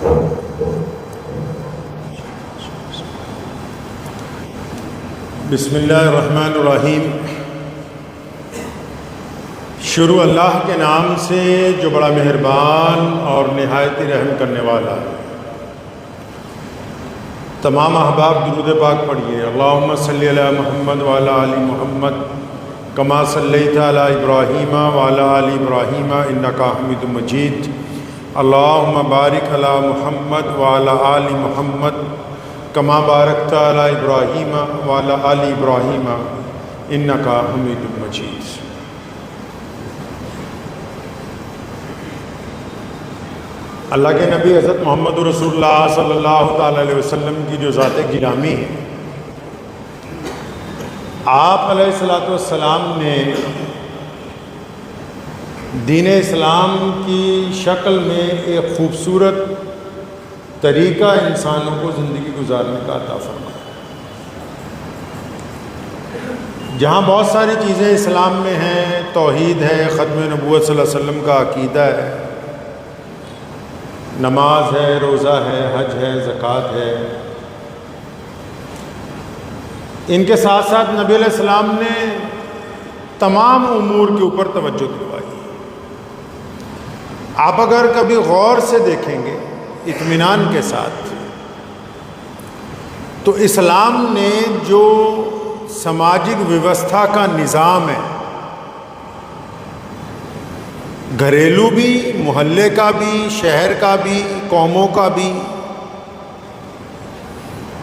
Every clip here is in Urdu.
بسم اللہ الرحمن الرحیم۔ شروع اللہ کے نام سے جو بڑا مہربان اور نہایت رحم کرنے والا ہے۔ تمام احباب درود پاک پڑھیے۔ اللہم صلی علی محمد وعلی آل محمد کما صلیت علی ابراہیم وعلی آل ابراہیم انک حمید مجید۔ اللہم بارک علی محمد وعلی آل محمد کما بارکت علی ابراہیم وعلی آل ابراہیم انک حمید مجید۔ اللہ کے نبی حضرت محمد رسول اللہ صلی اللہ تعالی علیہ وسلم کی جو ذات گرامی ہے، آپ علیہ الصلوۃ والسلام نے دین اسلام کی شکل میں ایک خوبصورت طریقہ انسانوں کو زندگی گزارنے کا عطا فرمایا۔ جہاں بہت ساری چیزیں اسلام میں ہیں، توحید ہے، ختم نبوت صلی اللہ علیہ وسلم کا عقیدہ ہے، نماز ہے، روزہ ہے، حج ہے، زکوٰۃ ہے، ان کے ساتھ ساتھ نبی علیہ السلام نے تمام امور کے اوپر توجہ دلوائی۔ آپ اگر کبھی غور سے دیکھیں گے اطمینان کے ساتھ، تو اسلام نے جو سماجک ویوستھا کا نظام ہے، گھریلو بھی، محلے کا بھی، شہر کا بھی، قوموں کا بھی،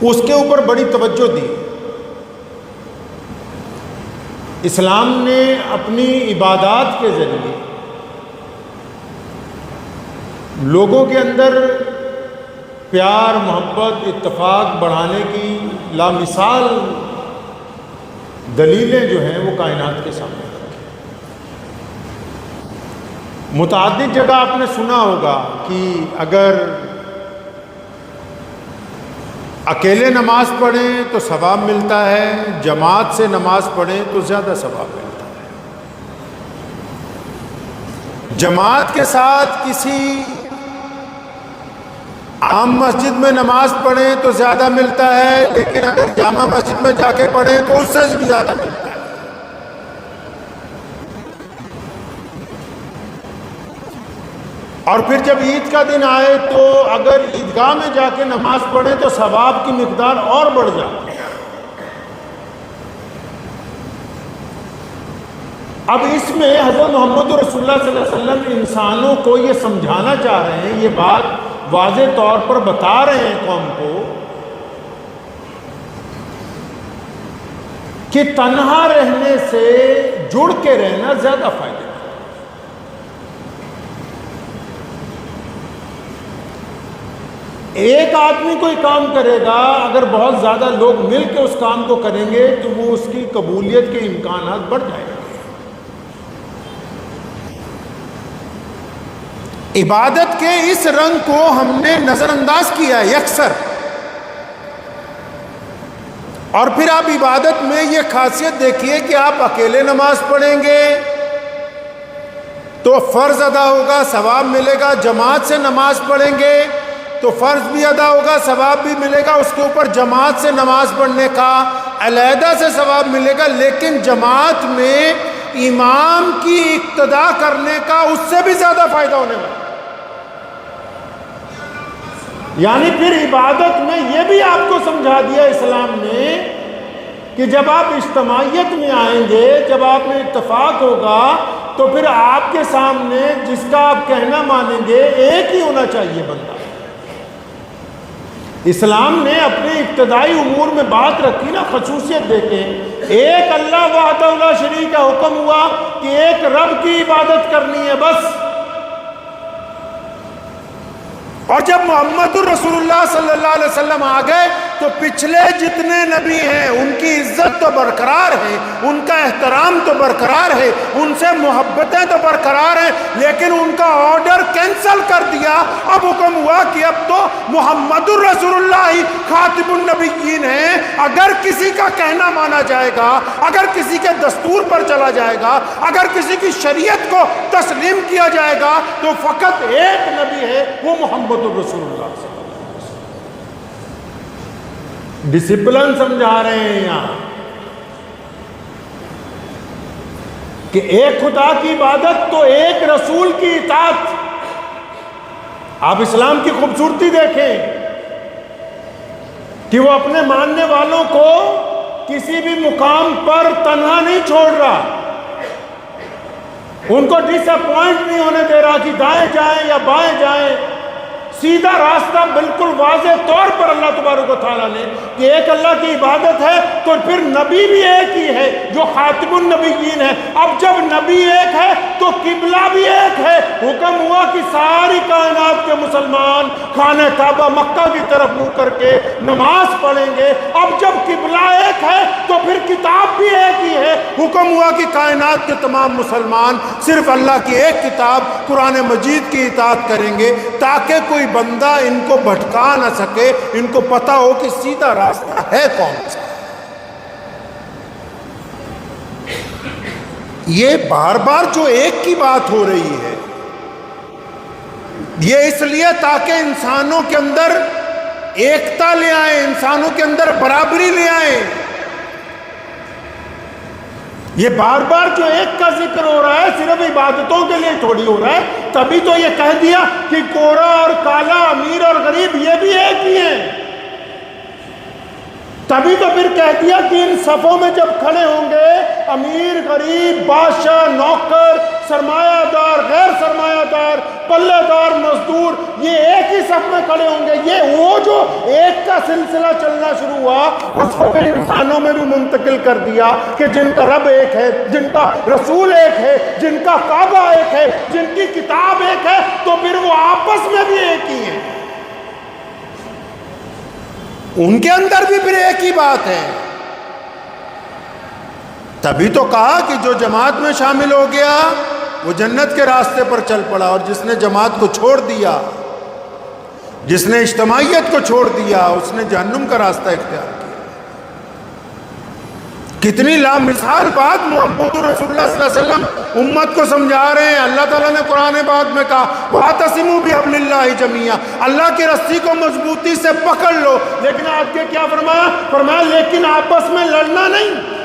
اس کے اوپر بڑی توجہ دی۔ اسلام نے اپنی عبادات کے ذریعے لوگوں کے اندر پیار، محبت، اتفاق بڑھانے کی لامثال دلیلیں جو ہیں وہ کائنات کے سامنے رکھی۔ متعدد جگہ آپ نے سنا ہوگا کہ اگر اکیلے نماز پڑھیں تو ثواب ملتا ہے، جماعت سے نماز پڑھیں تو زیادہ ثواب ملتا ہے۔ جماعت کے ساتھ کسی عام مسجد میں نماز پڑھیں تو زیادہ ملتا ہے، لیکن اگر جامع مسجد میں جا کے پڑھیں تو اس سے بھی زیادہ ملتا ہے۔ اور پھر جب عید کا دن آئے تو اگر عیدگاہ میں جا کے نماز پڑھیں تو ثواب کی مقدار اور بڑھ جاتی ہے۔ اب اس میں حضرت محمد رسول اللہ صلی اللہ علیہ وسلم انسانوں کو یہ سمجھانا چاہ رہے ہیں، یہ بات واضح طور پر بتا رہے ہیں قوم کو کہ تنہا رہنے سے جڑ کے رہنا زیادہ فائدہ ہے۔ ایک آدمی کوئی کام کرے گا، اگر بہت زیادہ لوگ مل کے اس کام کو کریں گے تو وہ اس کی قبولیت کے امکانات بڑھ جائیں گے۔ عبادت کے اس رنگ کو ہم نے نظر انداز کیا ہے یکسر، اور پھر آپ عبادت میں یہ خاصیت دیکھیے کہ آپ اکیلے نماز پڑھیں گے تو فرض ادا ہوگا، ثواب ملے گا، جماعت سے نماز پڑھیں گے تو فرض بھی ادا ہوگا، ثواب بھی ملے گا، اس کے اوپر جماعت سے نماز پڑھنے کا علیحدہ سے ثواب ملے گا، لیکن جماعت میں امام کی اقتداء کرنے کا اس سے بھی زیادہ فائدہ ہونے والا۔ یعنی پھر عبادت میں یہ بھی آپ کو سمجھا دیا اسلام نے کہ جب آپ اجتماعیت میں آئیں گے، جب آپ میں اتفاق ہوگا تو پھر آپ کے سامنے جس کا آپ کہنا مانیں گے ایک ہی ہونا چاہیے بندہ۔ اسلام نے اپنے ابتدائی امور میں بات رکھی نا، خصوصیت دیکھیں، ایک اللہ وحدہ لا شریک کا حکم ہوا کہ ایک رب کی عبادت کرنی ہے بس۔ اور جب محمد الرسول اللہ صلی اللہ علیہ وسلم آ گئے تو پچھلے جتنے نبی ہیں ان کی عزت تو برقرار ہے، ان کا احترام تو برقرار ہے، ان سے محبتیں تو برقرار ہیں، لیکن ان کا آرڈر کینسل کر دیا۔ اب حکم ہوا کہ اب تو محمد الرسول اللہ خاتم النبیین ہیں۔ اگر کسی کا کہنا مانا جائے گا، اگر کسی کے دستور پر چلا جائے گا، اگر کسی کی شریعت کو تسلیم کیا جائے گا تو فقط ایک نبی ہے، وہ محمد الرسول اللہ صلی اللہ علیہ وسلم۔ ڈسپلن سمجھا رہے ہیں یہاں کہ ایک خدا کی عبادت تو ایک رسول کی اطاعت۔ آپ اسلام کی خوبصورتی دیکھیں کہ وہ اپنے ماننے والوں کو کسی بھی مقام پر تنہا نہیں چھوڑ رہا، ان کو ڈس اپوائنٹ نہیں ہونے دے رہا کہ دائیں جائیں یا بائیں جائیں۔ سیدھا راستہ بالکل واضح طور پر اللہ تبارک و تعالیٰ نے کہ ایک اللہ کی عبادت ہے تو پھر نبی بھی ایک ہی ہے جو خاتم النبیین ہے۔ اب جب نبی ایک ہے تو قبلہ بھی ایک ہے۔ حکم ہوا کہ ساری کائنات کے مسلمان خانہ کعبہ مکہ کی طرف منہ کر کے نماز پڑھیں گے۔ اب جب قبلہ ایک ہے تو پھر کتاب بھی ایک ہی ہے۔ حکم ہوا کہ کائنات کے تمام مسلمان صرف اللہ کی ایک کتاب قرآن مجید کی اطاعت کریں گے تاکہ کوئی بندہ ان کو بھٹکا نہ سکے، ان کو پتا ہو کہ سیدھا راستہ ہے کون سا۔ یہ بار بار جو ایک کی بات ہو رہی ہے یہ اس لیے تاکہ انسانوں کے اندر ایکتا لے آئیں، انسانوں کے اندر برابری لے آئیں۔ یہ بار بار جو ایک کا ذکر ہو رہا ہے صرف عبادتوں کے لیے تھوڑی ہو رہا ہے۔ تبھی تو یہ کہہ دیا کہ گورا اور کالا، امیر اور غریب یہ بھی ایک ہی ہیں۔ تبھی تو پھر کہہ دیا کہ ان صفوں میں جب کھڑے ہوں گے امیر، غریب، بادشاہ، نوکر، سرمایہ دار، غیر سرمایہ دار، پلے دار، مزدور، یہ ایک ہی صف میں کھڑے ہوں گے۔ یہ وہ جو ایک کا سلسلہ چلنا شروع ہوا اس کو پھر انسانوں میں بھی منتقل کر دیا کہ جن کا رب ایک ہے، جن کا رسول ایک ہے، جن کا کعبہ ایک ہے، جن کی کتاب ایک ہے، تو پھر وہ آپس میں بھی ایک ہی ہیں۔ ان کے اندر بھی پھر ایک ہی بات ہے۔ تبھی تو کہا کہ جو جماعت میں شامل ہو گیا وہ جنت کے راستے پر چل پڑا، اور جس نے جماعت کو چھوڑ دیا، جس نے اجتماعیت کو چھوڑ دیا، اس نے جہنم کا راستہ اختیار کیا۔ کتنی لامثال بات محمد رسول اللہ صلی اللہ علیہ وسلم امت کو سمجھا رہے ہیں۔ اللہ تعالیٰ نے قرآن پاک میں کہا وَاعْتَصِمُوا بِحَبْلِ اللَّهِ جَمِيعًا، اللہ کی رسی کو مضبوطی سے پکڑ لو۔ لیکن آگے کیا فرمایا؟ فرمایا لیکن آپس میں لڑنا نہیں،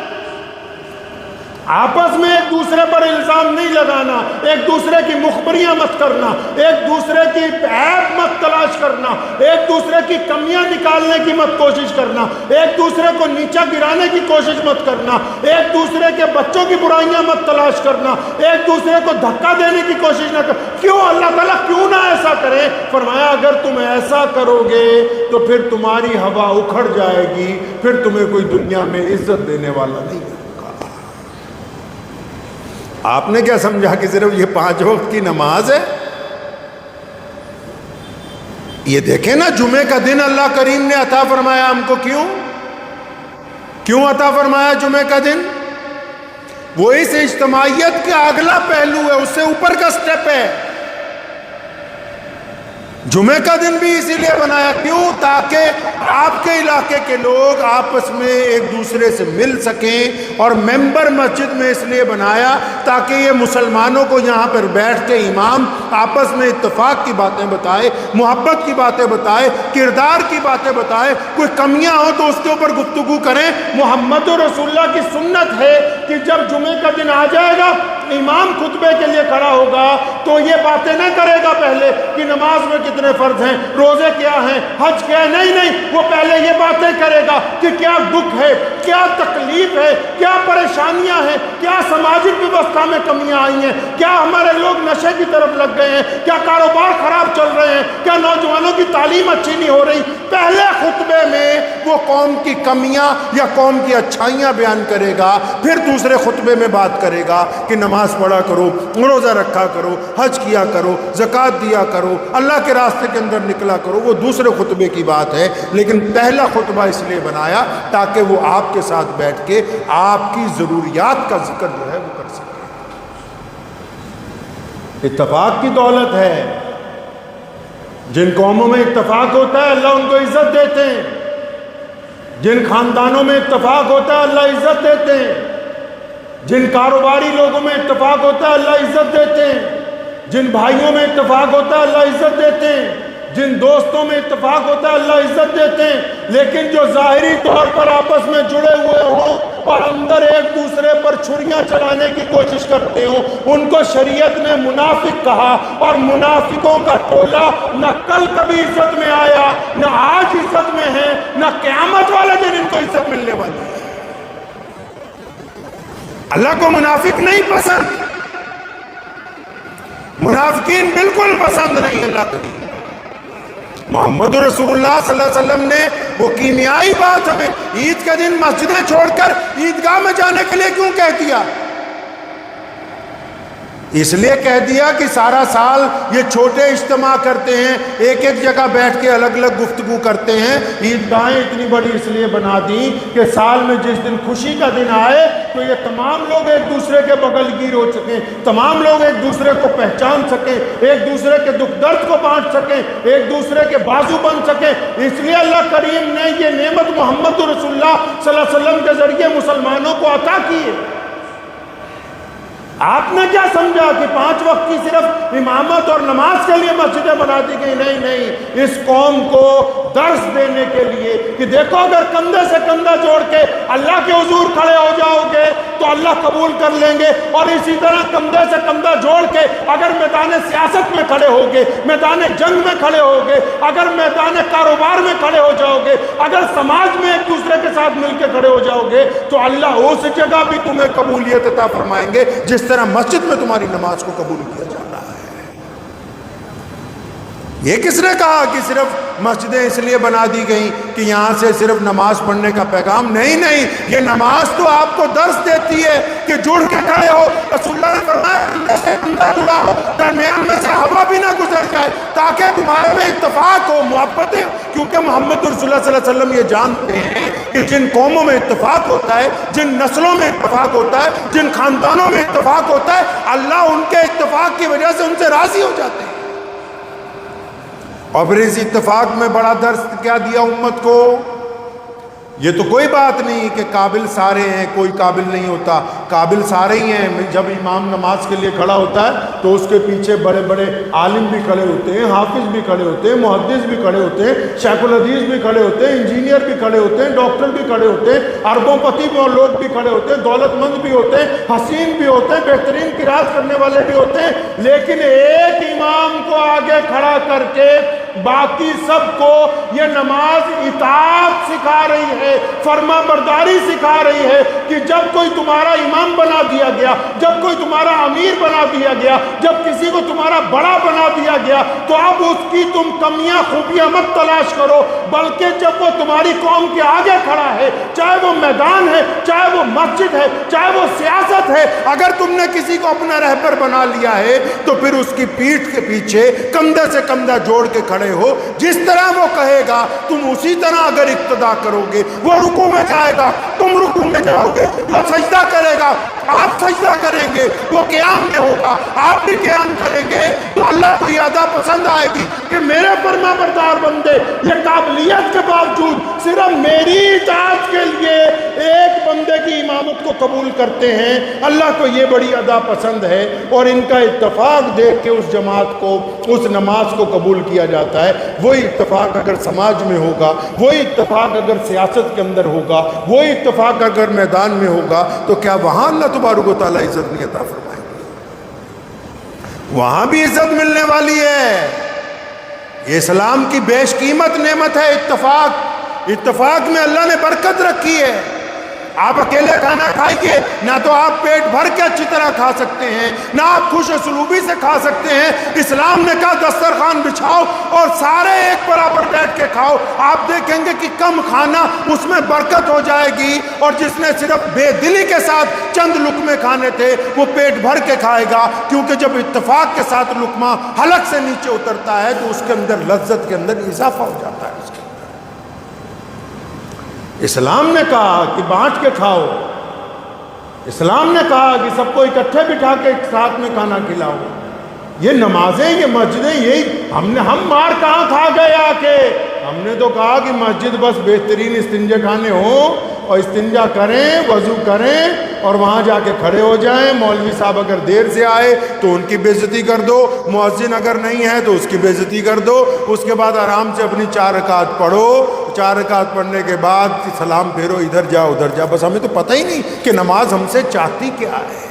آپس میں ایک دوسرے پر الزام نہیں لگانا، ایک دوسرے کی مخبریاں مت کرنا، ایک دوسرے کی عیب مت تلاش کرنا، ایک دوسرے کی کمیاں نکالنے کی مت کوشش کرنا، ایک دوسرے کو نیچا گرانے کی کوشش مت کرنا، ایک دوسرے کے بچوں کی برائیاں مت تلاش کرنا، ایک دوسرے کو دھکا دینے کی کوشش نہ کر۔ کیوں اللہ تعالیٰ کیوں نہ ایسا کرے؟ فرمایا اگر تم ایسا کرو گے تو پھر تمہاری ہوا اکھڑ جائے گی، پھر تمہیں کوئی دنیا میں عزت دینے والا نہیں ہے۔ آپ نے کیا سمجھا کہ صرف یہ 5 وقت کی نماز ہے؟ یہ دیکھیں نا، جمعے کا دن اللہ کریم نے عطا فرمایا ہم کو۔ کیوں عطا فرمایا جمعے کا دن؟ وہ اس اجتماعیت کا اگلا پہلو ہے، اس سے اوپر کا سٹیپ ہے۔ جمعے کا دن بھی اسی لیے بنایا، کیوں؟ تاکہ آپ کے علاقے کے لوگ آپس میں ایک دوسرے سے مل سکیں، اور ممبر مسجد میں اس لیے بنایا تاکہ یہ مسلمانوں کو یہاں پر بیٹھ کے امام آپس میں اتفاق کی باتیں بتائے، محبت کی باتیں بتائے، کردار کی باتیں بتائے، کوئی کمیاں ہو تو اس کے اوپر گفتگو کریں۔ محمد رسول اللہ کی سنت ہے کہ جب جمعے کا دن آ جائے گا امام خطبے کے لیے کھڑا ہوگا تو یہ باتیں نہ کرے گا پہلے کہ نماز میں کتنے فرض ہیں، روزے کیا ہیں، حج کیا ہے، نہیں، وہ پہلے یہ باتیں کرے گا کہ کیا دکھ ہے، کیا تکلیف ہے، کیا پریشانیاں ہیں، کیا سماجی ویوستھا میں کمیاں آئی ہیں، کیا ہمارے لوگ نشے کی طرف لگ گئے ہیں، کیا کاروبار خراب چل رہے ہیں، کیا نوجوانوں کی تعلیم اچھی نہیں ہو رہی، پہلے خطبے میں وہ قوم کی کمیاں یا قوم کی اچھائیاں بیان کرے گا، پھر دوسرے خطبے میں بات کرے گا کہ نماز پڑھا کرو، روزہ رکھا کرو، حج کیا کرو، زکوٰۃ دیا کرو، اللہ کے راستے کے اندر نکلا کرو۔ وہ دوسرے خطبے کی بات ہے، لیکن پہلا خطبہ اس لیے بنایا تاکہ وہ آپ کے ساتھ بیٹھ کے آپ کی ضروریات کا ذکر جو ہے وہ کر سکے۔ اتفاق کی دولت ہے، جن قوموں میں اتفاق ہوتا ہے اللہ ان کو عزت دیتے ہیں، جن خاندانوں میں اتفاق ہوتا ہے اللہ عزت دیتے ہیں، جن کاروباری لوگوں میں اتفاق ہوتا ہے اللہ عزت دیتے ہیں، جن بھائیوں میں اتفاق ہوتا ہے اللہ عزت دیتے ہیں، جن دوستوں میں اتفاق ہوتا ہے اللہ عزت دیتے ہیں۔ لیکن جو ظاہری طور پر آپس میں جڑے ہوئے ہوں اور اندر ایک دوسرے پر چھریاں چلانے کی کوشش کرتے ہوں، ان کو شریعت نے منافق کہا، اور منافقوں کا ٹولہ نہ کل کبھی عزت میں آیا، نہ آج عزت میں ہے، نہ قیامت والے دن ان کو عزت ملنے والی ہے۔ اللہ کو منافق نہیں پسند، منافقین بالکل پسند نہیں اللہ کو۔ محمد رسول اللہ صلی اللہ علیہ وسلم نے وہ کیمیائی بات ہمیں عید کے دن مسجدیں چھوڑ کر عیدگاہ میں جانے کے لیے کیوں کہہ دیا؟ اس لیے کہہ دیا کہ سارا سال یہ چھوٹے اجتماع کرتے ہیں، ایک ایک جگہ بیٹھ کے الگ الگ گفتگو کرتے ہیں۔ عیدگاہیں اتنی بڑی اس لیے بنا دی کہ سال میں جس دن خوشی کا دن آئے تو یہ تمام لوگ ایک دوسرے کے بغل گیر ہو سکیں، تمام لوگ ایک دوسرے کو پہچان سکیں، ایک دوسرے کے دکھ درد کو بانٹ سکیں، ایک دوسرے کے بازو بن سکیں۔ اس لیے اللہ کریم نے یہ نعمت محمد رسول اللہ صلی اللہ علیہ وسلم کے ذریعے مسلمانوں کو عطا کی ہے۔ آپ نے کیا سمجھا کہ 5 وقت کی صرف امامت اور نماز کے لیے مسجدیں بنا دی گئی؟ نہیں نہیں، اس قوم کو درس دینے کے لیے کہ دیکھو اگر کندھے سے کندھا جوڑ کے اللہ کے حضور کھڑے ہو جاؤ گے تو اللہ قبول کر لیں گے، اور اسی طرح کندھے سے کندھا جوڑ کے اگر میدان سیاست میں کھڑے ہوگے، میدان جنگ میں کھڑے ہوگے، اگر میدان کاروبار میں کھڑے ہو جاؤ گے، اگر سماج میں ایک دوسرے کے ساتھ مل کے کھڑے ہو جاؤ گے تو اللہ اس جگہ بھی تمہیں قبولیت عطا فرمائیں گے جس طرح مسجد میں تمہاری نماز کو قبول کیا جا رہا ہے۔ یہ کس نے کہا کہ صرف مسجدیں اس لیے بنا دی گئیں کہ یہاں سے صرف نماز پڑھنے کا پیغام؟ نہیں نہیں، یہ نماز تو آپ کو درس دیتی ہے کہ جڑ کے کھڑے ہو۔ رسول اللہ نے فرمایا درمیان میں سے ہوا بھی نہ گزر جائے تاکہ تمہارے میں اتفاق ہو، محبتیں، کیونکہ محمد رسول اللہ صلی اللہ علیہ وسلم یہ جانتے ہیں کہ جن قوموں میں اتفاق ہوتا ہے، جن نسلوں میں اتفاق ہوتا ہے، جن خاندانوں میں اتفاق ہوتا ہے، اللہ ان کے اتفاق کی وجہ سے ان سے راضی ہو جاتے ہیں۔ اور پھر اس اتفاق میں بڑا درس کیا دیا امت کو؟ یہ تو کوئی بات نہیں کہ قابل سارے ہیں، کوئی قابل نہیں ہوتا، قابل سارے ہی ہیں۔ جب امام نماز کے لیے کھڑا ہوتا ہے تو اس کے پیچھے بڑے بڑے عالم بھی کھڑے ہوتے ہیں، حافظ بھی کھڑے ہوتے ہیں، محدث بھی کھڑے ہوتے ہیں، شیخ الحدیث بھی کھڑے ہوتے ہیں، انجینئر بھی کھڑے ہوتے ہیں، ڈاکٹر بھی کھڑے ہوتے ہیں، اربوں پتی لوگ بھی کھڑے ہوتے ہیں، دولت مند بھی ہوتے ہیں، حسین بھی ہوتے ہیں، بہترین قرات کرنے والے بھی ہوتے ہیں، لیکن ایک امام کو آگے کھڑا کر کے باقی سب کو یہ نماز اطاعت سکھا رہی ہے، فرما برداری سکھا رہی ہے کہ جب کوئی تمہارا امام بنا دیا گیا، جب کوئی تمہارا امیر بنا دیا گیا، جب کسی کو تمہارا بڑا بنا دیا گیا تو اب اس کی تم کمیاں خوبیاں مت تلاش کرو، بلکہ جب وہ تمہاری قوم کے آگے کھڑا ہے، چاہے وہ میدان ہے، چاہے وہ مسجد ہے، چاہے وہ سیاست ہے، اگر تم نے کسی کو اپنا رہبر بنا لیا ہے تو پھر اس کی پیٹھ کے پیچھے کندھے سے کندھا جوڑ کے کھڑے ہو، جس طرح وہ کہے گا تم اسی طرح اگر اقتدا کرو گے۔ وہ رکوع میں جائے گا، تم رکوع میں جاؤ گے، وہ سجدہ کرے گا، آپ سجدہ کریں گے، وہ قیام میں ہوگا، آپ بھی قیام کریں گے، تو اللہ کو یہ ادا پسند آئے گی کہ میرے فرما بردار بندے یہ قابلیت کے باوجود صرف میری اطاعت کے لیے ایک بندے کی امامت کو قبول کرتے ہیں۔ اللہ کو یہ بڑی ادا پسند ہے، اور ان کا اتفاق دیکھ کے اس جماعت کو، اس نماز کو قبول کیا جاتا ہے۔ وہی اتفاق اگر سماج میں ہوگا، وہی اتفاق اگر سیاست کے اندر ہوگا، وہی اتفاق اگر میدان میں ہوگا تو کیا وہاں اللہ تبارک و تعالیٰ عزت نہیں عطا فرمائے گی؟ وہاں بھی عزت ملنے والی ہے۔ یہ اسلام کی بیش قیمت نعمت ہے اتفاق۔ اتفاق میں اللہ نے برکت رکھی ہے۔ آپ اکیلے کھانا کھائیے، نہ تو آپ پیٹ بھر کے اچھی طرح کھا سکتے ہیں، نہ آپ خوش اسلوبی سے کھا سکتے ہیں۔ اسلام نے کہا دسترخوان بچھاؤ اور سارے ایک برابر بیٹھ کے کھاؤ۔ آپ دیکھیں گے کہ کم کھانا اس میں برکت ہو جائے گی، اور جس نے صرف بے دلی کے ساتھ چند لقمے کھانے تھے وہ پیٹ بھر کے کھائے گا، کیونکہ جب اتفاق کے ساتھ لقمہ حلق سے نیچے اترتا ہے تو اس کے اندر لذت کے اندر اضافہ ہو جاتا ہے۔ اس کے اسلام نے کہا کہ بانٹ کے کھاؤ، اسلام نے کہا کہ سب کو اکٹھے بٹھا کے ایک ساتھ میں کھانا کھلاؤ۔ یہ نمازیں، یہ مسجدیں، یہی ہم مار کہاں کھا گئے آ کے؟ ہم نے تو کہا کہ مسجد بس بہترین استنجے خانے ہوں اور استنجا کریں، وضو کریں اور وہاں جا کے کھڑے ہو جائیں۔ مولوی صاحب اگر دیر سے آئے تو ان کی بے عزتی کر دو، مؤذن اگر نہیں ہے تو اس کی بے عزتی کر دو، اس کے بعد آرام سے اپنی 4 رکعت پڑھو، 4 رکعت پڑھنے کے بعد سلام پھیرو، ادھر جا ادھر جا۔ بس ہمیں تو پتہ ہی نہیں کہ نماز ہم سے چاہتی کیا ہے۔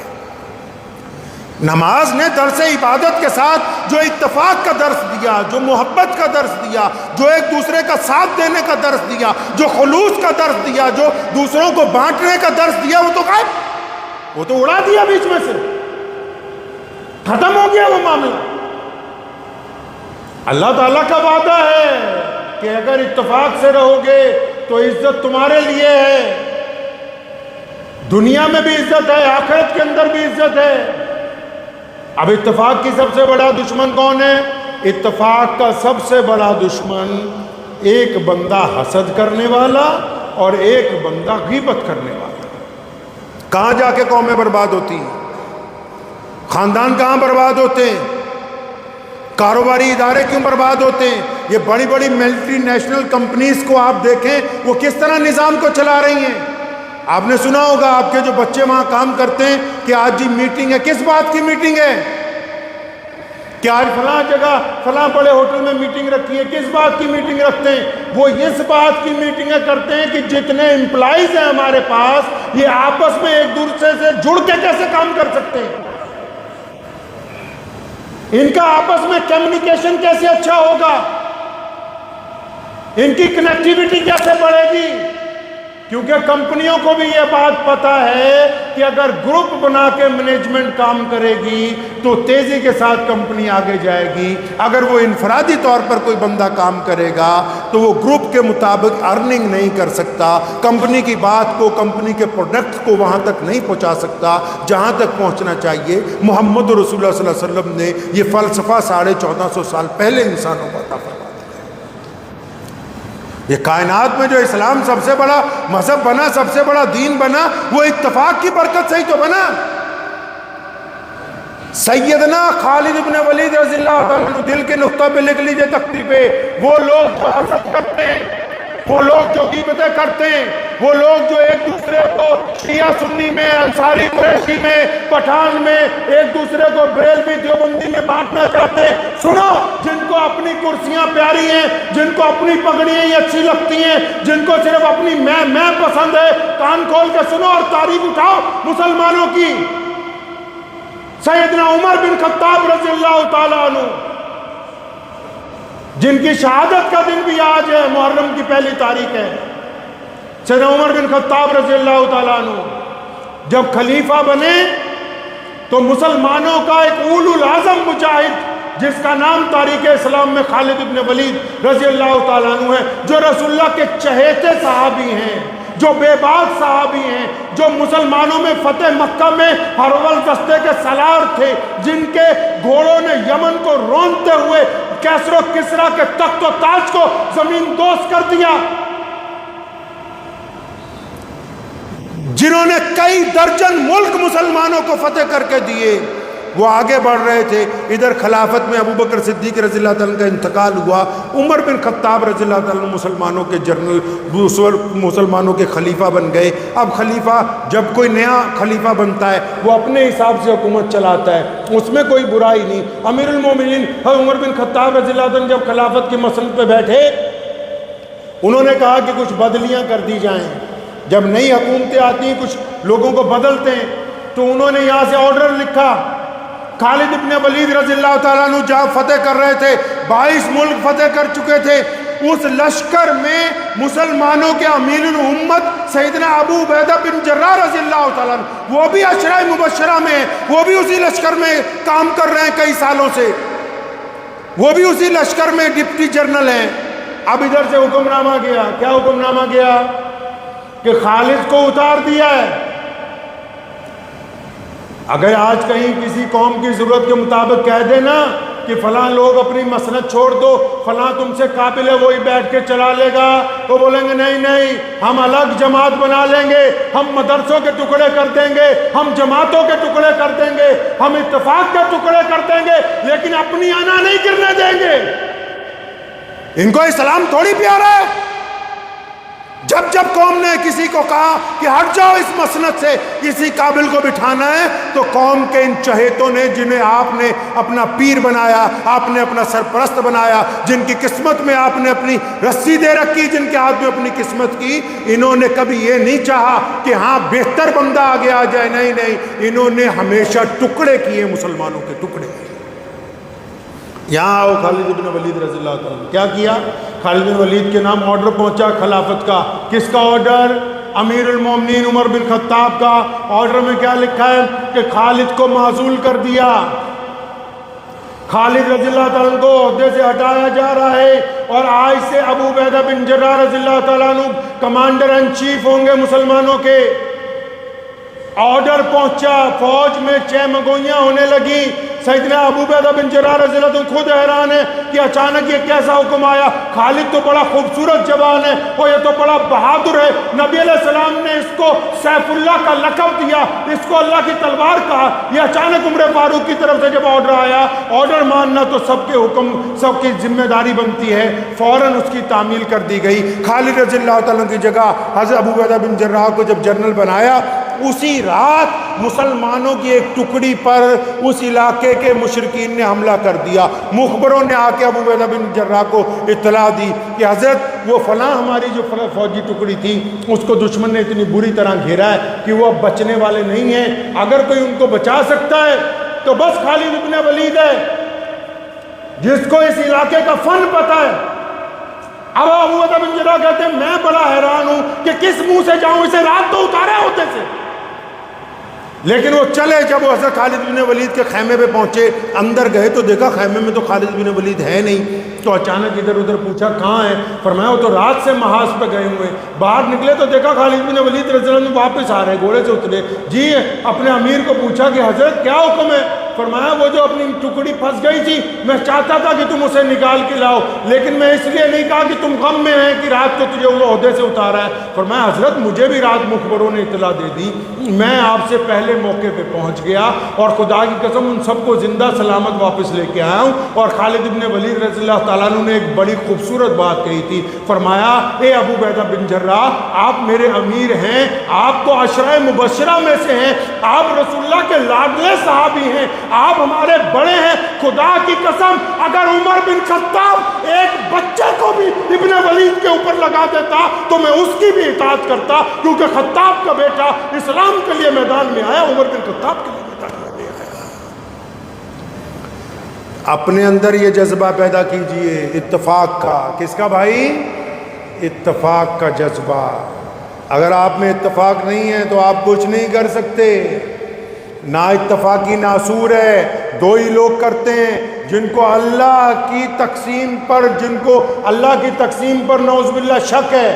نماز نے درس عبادت کے ساتھ جو اتفاق کا درس دیا، جو محبت کا درس دیا، جو ایک دوسرے کا ساتھ دینے کا درس دیا، جو خلوص کا درس دیا، جو دوسروں کو بانٹنے کا درس دیا، وہ تو غائب، وہ تو اڑا دیا بیچ میں سے، ختم ہو گیا وہ معاملہ۔ اللہ تعالیٰ کا وعدہ ہے کہ اگر اتفاق سے رہو گے تو عزت تمہارے لیے ہے، دنیا میں بھی عزت ہے، آخرت کے اندر بھی عزت ہے۔ اب اتفاق کی سب سے بڑا دشمن کون ہے؟ اتفاق کا سب سے بڑا دشمن ایک بندہ حسد کرنے والا اور ایک بندہ غیبت کرنے والا۔ کہاں جا کے قومیں برباد ہوتی ہیں، خاندان کہاں برباد ہوتے ہیں، کاروباری ادارے کیوں برباد ہوتے ہیں؟ یہ بڑی بڑی ملٹی نیشنل کمپنیز کو آپ دیکھیں وہ کس طرح نظام کو چلا رہی ہیں۔ آپ نے سنا ہوگا آپ کے جو بچے وہاں کام کرتے ہیں کہ آج جی میٹنگ ہے، کس بات کی میٹنگ ہے؟ کہ آج فلاں جگہ فلاں بڑے ہوٹل میں میٹنگ رکھی ہے، کس بات کی میٹنگ رکھتے ہیں؟ وہ اس بات کی میٹنگیں کرتے ہیں کہ جتنے امپلائیز ہیں ہمارے پاس، یہ آپس میں ایک دوسرے سے جڑ کے کیسے کام کر سکتے ہیں، ان کا آپس میں کمیونیکیشن کیسے اچھا ہوگا، ان کی کنیکٹیویٹی کیسے بڑھے گی۔ کیونکہ کمپنیوں کو بھی یہ بات پتہ ہے کہ اگر گروپ بنا کے مینجمنٹ کام کرے گی تو تیزی کے ساتھ کمپنی آگے جائے گی۔ اگر وہ انفرادی طور پر کوئی بندہ کام کرے گا تو وہ گروپ کے مطابق ارننگ نہیں کر سکتا، کمپنی کی بات کو، کمپنی کے پروڈکٹ کو وہاں تک نہیں پہنچا سکتا جہاں تک پہنچنا چاہیے۔ محمد رسول اللہ صلی اللہ علیہ وسلم نے یہ فلسفہ 1450 سال پہلے انسانوں کو عطا فرمایا۔ یہ کائنات میں جو اسلام سب سے بڑا مذہب بنا، سب سے بڑا دین بنا، وہ اتفاق کی برکت سے ہی تو بنا۔ سیدنا خالد بن ولید رضی اللہ عنہ، دل کے نقطہ پہ لکھ لیجئے تختی پہ، وہ لوگ جو حسد کرتے ہیں، وہ لوگ جو غیبتیں کرتے ہیں، وہ لوگ جو ایک دوسرے کو شیعہ سنی میں، انصاری قریشی میں، پٹھان میں، ایک دوسرے کو بریلوی دیوبندی میں بانٹنا چاہتے ہیں، سنو، جن کو اپنی کرسیاں پیاری ہیں، جن کو اپنی پگڑیاں ہی اچھی لگتی ہیں، جن کو صرف اپنی میں پسند ہے، کان کھول کے سنو اور تعریف اٹھاؤ مسلمانوں کی۔ سیدنا عمر بن خطاب رضی اللہ تعالیٰ عنہ، جن کی شہادت کا دن بھی آج ہے، محرم کی پہلی تاریخ ہے، سیدنا عمر بن خطاب رضی اللہ تعالیٰ عنہ جب خلیفہ بنے تو مسلمانوں کا ایک اولو العزم مجاہد جس کا نام تاریخ اسلام میں خالد بن ولید رضی اللہ تعالیٰ عنہ ہے، جو رسول اللہ کے چہیتے صحابی ہیں، جو بے باک صحابی ہیں، جو مسلمانوں میں فتح مکہ میں ہرول دستے کے سالار تھے، جن کے گھوڑوں نے یمن کو رونتے ہوئے کیسر و کسرا کے تخت و تاج کو زمین دوز کر دیا، جنہوں نے کئی درجن ملک مسلمانوں کو فتح کر کے دیے، وہ آگے بڑھ رہے تھے۔ ادھر خلافت میں ابوبکر صدیق رضی اللہ تعالیٰ کا انتقال ہوا، عمر بن خطاب رضی اللہ تعالیٰ مسلمانوں کے جنرل، مسلمانوں کے خلیفہ بن گئے۔ اب خلیفہ، جب کوئی نیا خلیفہ بنتا ہے وہ اپنے حساب سے حکومت چلاتا ہے، اس میں کوئی برائی نہیں۔ امیر المومنین عمر بن خطاب رضی اللہ تعالیٰ جب خلافت کی مسند پہ بیٹھے، انہوں نے کہا کہ کچھ بدلیاں کر دی جائیں، جب نئی حکومتیں آتی ہیں کچھ لوگوں کو بدلتے ہیں، تو انہوں نے یہاں سے آرڈر لکھا۔ خالد بن ولید رضی اللہ تعالیٰ عنہ جہاں فتح کر رہے تھے، 22 ملک فتح کر چکے تھے، اس لشکر میں مسلمانوں کے امیر الامت سیدنا ابو عبیدہ بن جراح رضی اللہ تعالیٰ عنہ، وہ بھی عشرہ مبشرہ میں ہیں، وہ بھی اسی لشکر میں کام کر رہے ہیں کئی سالوں سے، وہ بھی اسی لشکر میں ڈپٹی جنرل ہیں۔ اب ادھر سے حکم نامہ گیا، کیا حکم نامہ گیا؟ کہ خالد کو اتار دیا ہے۔ اگر آج کہیں کسی قوم کی ضرورت کے مطابق کہہ دینا کہ فلاں لوگ اپنی مسند چھوڑ دو، فلاں تم سے قابل ہے، وہی بیٹھ کے چلا لے گا، تو بولیں گے نہیں نہیں، ہم الگ جماعت بنا لیں گے، ہم مدرسوں کے ٹکڑے کر دیں گے، ہم جماعتوں کے ٹکڑے کر دیں گے، ہم اتفاق کے ٹکڑے کر دیں گے، لیکن اپنی آنا نہیں گرنے دیں گے۔ ان کو اسلام تھوڑی پیارا ہے۔ جب جب قوم نے کسی کو کہا کہ ہٹ جاؤ اس مسند سے، کسی قابل کو بٹھانا ہے، تو قوم کے ان چہیتوں نے، جنہیں آپ نے اپنا پیر بنایا، آپ نے اپنا سرپرست بنایا، جن کی قسمت میں آپ نے اپنی رسی دے رکھی، جن کے ہاتھ میں اپنی قسمت کی، انہوں نے کبھی یہ نہیں چاہا کہ ہاں بہتر بندہ آگے آ جائے، نہیں نہیں، انہوں نے ہمیشہ ٹکڑے کیے، مسلمانوں کے ٹکڑے۔ یہاں آؤ، خالد بن ولید رضی اللہ تعالیٰ عنہ کیا کیا؟ خالد بن ولید کے نام آرڈر پہنچا خلافت کا۔ کس کا آرڈر؟ امیر المومنین عمر بن خطاب کا۔ آرڈر میں کیا لکھا ہے؟ کہ خالد کو معزول کر دیا، خالد رضی اللہ تعالیٰ عنہ کو عہدے سے ہٹایا جا رہا ہے، اور آج سے ابو عبیدہ بن جراح رضی اللہ تعالیٰ عنہ کمانڈر ان چیف ہوں گے مسلمانوں کے۔ آرڈر پہنچا، فوج میں چہمگوئیاں ہونے لگی۔ سیدنا ابو عبیدہ بن جراح رضی اللہ عنہ خود حیران ہے کہ اچانک یہ کیسا حکم آیا، خالد تو بڑا خوبصورت جوان ہے، اور یہ تو بڑا بہادر ہے، نبی علیہ السلام نے اس کو سیف اللہ کا لقب دیا، اس کو اللہ کی تلوار کہا، یہ اچانک عمر فاروق کی طرف سے جب آرڈر آیا، آرڈر ماننا تو سب کے حکم، سب کی ذمہ داری بنتی ہے، فوراً اس کی تعمیل کر دی گئی۔ خالد رضی اللہ تعالیٰ کی جگہ حضرت ابو عبیدہ بن جراح کو جب جنرل بنایا، اسی رات مسلمانوں کی ایک ٹکڑی پر اس علاقے کے مشرکین نے حملہ کر دیا۔ مخبروں نے آ کے ابو عبیدہ بن جراح کو اطلاع دی کہ حضرت وہ فلاں ہماری جو فوجی ٹکڑی تھی، اس کو دشمن نے اتنی بری طرح گھیرا ہے کہ وہ اب بچنے والے نہیں ہیں، اگر کوئی ان کو بچا سکتا ہے تو بس خالد بن ولید ہے، جس کو اس علاقے کا فن پتہ ہے۔ اب ابو عبیدہ بن جراح کہتے ہیں میں بڑا حیران ہوں کہ کس منہ سے جاؤں، اسے رات تو اتارے ہوتے سے، لیکن وہ چلے۔ جب وہ حضرت خالد بن ولید کے خیمے پہ پہنچے، اندر گئے تو دیکھا خیمے میں تو خالد بن ولید ہے نہیں، تو اچانک ادھر ادھر پوچھا کہاں ہے؟ فرمایا وہ تو رات سے محاذ پہ گئے ہوئے۔ باہر نکلے تو دیکھا خالد بن ولید رضی اللہ عنہ واپس آ رہے ہیں، گھوڑے سے اترے۔ جی اپنے امیر کو پوچھا کہ حضرت کیا حکم ہے؟ فرمایا وہ جو اپنی ٹکڑی پھنس گئی تھی، میں چاہتا تھا کہ تم اسے نکال کے لاؤ، لیکن میں اس لیے نہیں کہا کہ تم غم میں ہیں کہ رات کو تجھے وہ عہدے سے اتارا ہے۔ فرمایا حضرت مجھے بھی رات مخبروں نے اطلاع دے دی، میں آپ سے پہلے موقع پہ پہنچ گیا، اور خدا کی قسم ان سب کو زندہ سلامت واپس لے کے آیا ہوں۔ اور خالد بن ولید رضی اللہ تعالیٰ عنہ نے ایک بڑی خوبصورت بات کہی تھی، فرمایا اے ابو عبیدہ بن جراح، آپ میرے امیر ہیں، آپ تو عشرہ مبشرہ میں سے ہیں، آپ رسول اللہ کے لاڈلے صحابی ہیں، آپ ہمارے بڑے ہیں، خدا کی قسم اگر عمر بن خطاب ایک بچے کو بھی ابن ولید کے اوپر لگا دیتا تو میں اس کی بھی اطاعت کرتا، کیونکہ خطاب کا بیٹا اسلام کے لیے میدان میں آیا، عمر بن خطاب کے لیے میدان میں آیا۔ اپنے اندر یہ جذبہ پیدا کیجئے اتفاق کا۔ کس کا بھائی؟ اتفاق کا جذبہ۔ اگر آپ میں اتفاق نہیں ہے تو آپ کچھ نہیں کر سکتے۔ نا اتفاقی ناسور ہے، دو ہی لوگ کرتے ہیں، جن کو اللہ کی تقسیم پر، جن کو اللہ کی تقسیم پر نعوذ باللہ شک ہے،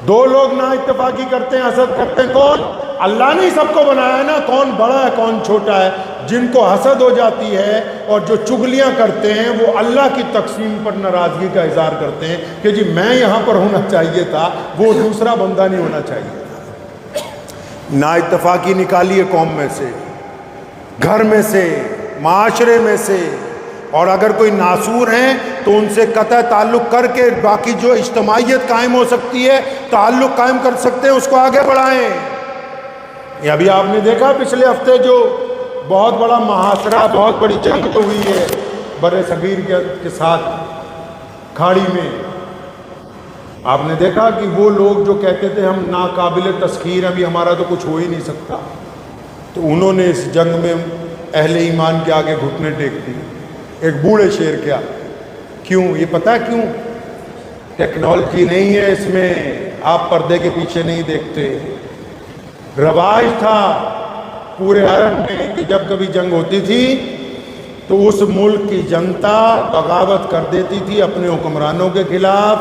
دو لوگ نا اتفاقی کرتے ہیں، حسد کرتے ہیں۔ کون؟ اللہ نے سب کو بنایا ہے نا، کون بڑا ہے کون چھوٹا ہے۔ جن کو حسد ہو جاتی ہے اور جو چگلیاں کرتے ہیں، وہ اللہ کی تقسیم پر ناراضگی کا اظہار کرتے ہیں کہ جی میں یہاں پر ہونا چاہیے تھا، وہ دوسرا بندہ نہیں ہونا چاہیے۔ نا اتفاقی نکالیے قوم میں سے، گھر میں سے، معاشرے میں سے، اور اگر کوئی ناسور ہیں تو ان سے قطع تعلق کر کے باقی جو اجتماعیت قائم ہو سکتی ہے، تعلق قائم کر سکتے ہیں، اس کو آگے بڑھائیں۔ یہ ابھی آپ نے دیکھا پچھلے ہفتے جو بہت بڑا محاصرہ، بہت بڑی جنگ ہوئی ہے بر صغیر کے ساتھ کھاڑی میں، آپ نے دیکھا کہ وہ لوگ جو کہتے تھے ہم ناقابل تسخیر، ابھی ہمارا تو کچھ ہو ہی نہیں سکتا، تو انہوں نے اس جنگ میں اہل ایمان کے آگے گھٹنے ٹیک دی۔ ایک بوڑھے شیر کیوں؟ یہ پتہ کیوں؟ ٹیکنالوجی نہیں ہے اس میں، آپ پردے کے پیچھے نہیں دیکھتے۔ رواج تھا پورے عرب میں کہ جب کبھی جنگ ہوتی تھی تو اس ملک کی جنتا بغاوت کر دیتی تھی اپنے حکمرانوں کے خلاف،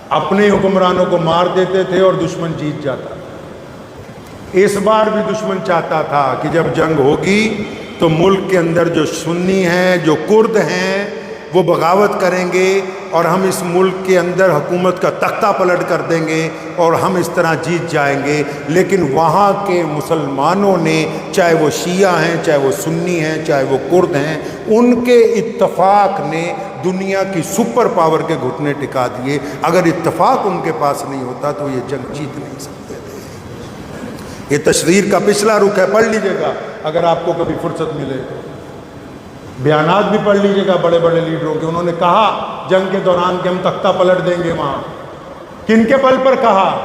اپنے حکمرانوں کو مار دیتے تھے اور دشمن جیت جاتا تھا۔ اس بار بھی دشمن چاہتا تھا کہ جب جنگ ہوگی تو ملک کے اندر جو سنی ہیں، جو کرد ہیں، وہ بغاوت کریں گے اور ہم اس ملک کے اندر حکومت کا تختہ پلٹ کر دیں گے اور ہم اس طرح جیت جائیں گے۔ لیکن وہاں کے مسلمانوں نے، چاہے وہ شیعہ ہیں، چاہے وہ سنی ہیں، چاہے وہ کرد ہیں، ان کے اتفاق نے دنیا کی سپر پاور کے گھٹنے ٹکا دیے۔ اگر اتفاق ان کے پاس نہیں ہوتا تو یہ جنگ جیت نہیں سکتے تھے۔ یہ تشریر کا پچھلا رخ ہے، پڑھ لیجئے گا اگر آپ کو کبھی فرصت ملے تو۔ بیانات بھی پڑھ لیجئے گا بڑے بڑے لیڈروں کے، انہوں نے کہا جنگ کے دوران کہ ہم تختہ پلٹ دیں گے وہاں۔ کن کے بل پر کہا؟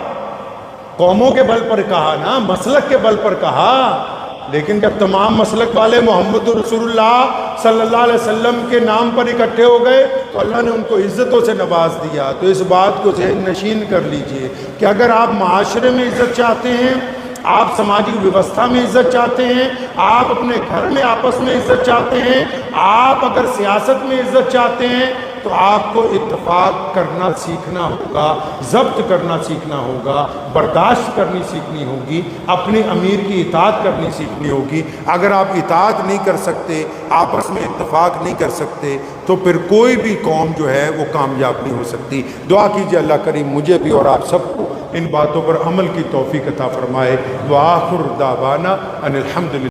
قوموں کے بل پر کہا نا، مسلک کے بل پر کہا۔ لیکن جب تمام مسلک والے محمد رسول اللہ صلی اللہ علیہ وسلم کے نام پر اکٹھے ہو گئے تو اللہ نے ان کو عزتوں سے نواز دیا۔ تو اس بات کو ذہن نشین کر لیجئے کہ اگر آپ معاشرے میں عزت چاہتے ہیں، آپ سماجی ویوستھا میں عزت چاہتے ہیں، آپ اپنے گھر میں آپس میں عزت چاہتے ہیں، آپ اگر سیاست میں عزت چاہتے ہیں تو آپ کو اتفاق کرنا سیکھنا ہوگا، ضبط کرنا سیکھنا ہوگا، برداشت کرنی سیکھنی ہوگی، اپنے امیر کی اطاعت کرنی سیکھنی ہوگی۔ اگر آپ اطاعت نہیں کر سکتے، آپس میں اتفاق نہیں کر سکتے تو پھر کوئی بھی قوم جو ہے وہ کامیاب نہیں ہو سکتی۔ دعا کیجیے اللہ کریم مجھے بھی اور آپ سب کو ان باتوں پر عمل کی توفیق عطا فرمائے۔ وآخر دعوانا ان الحمدللہ۔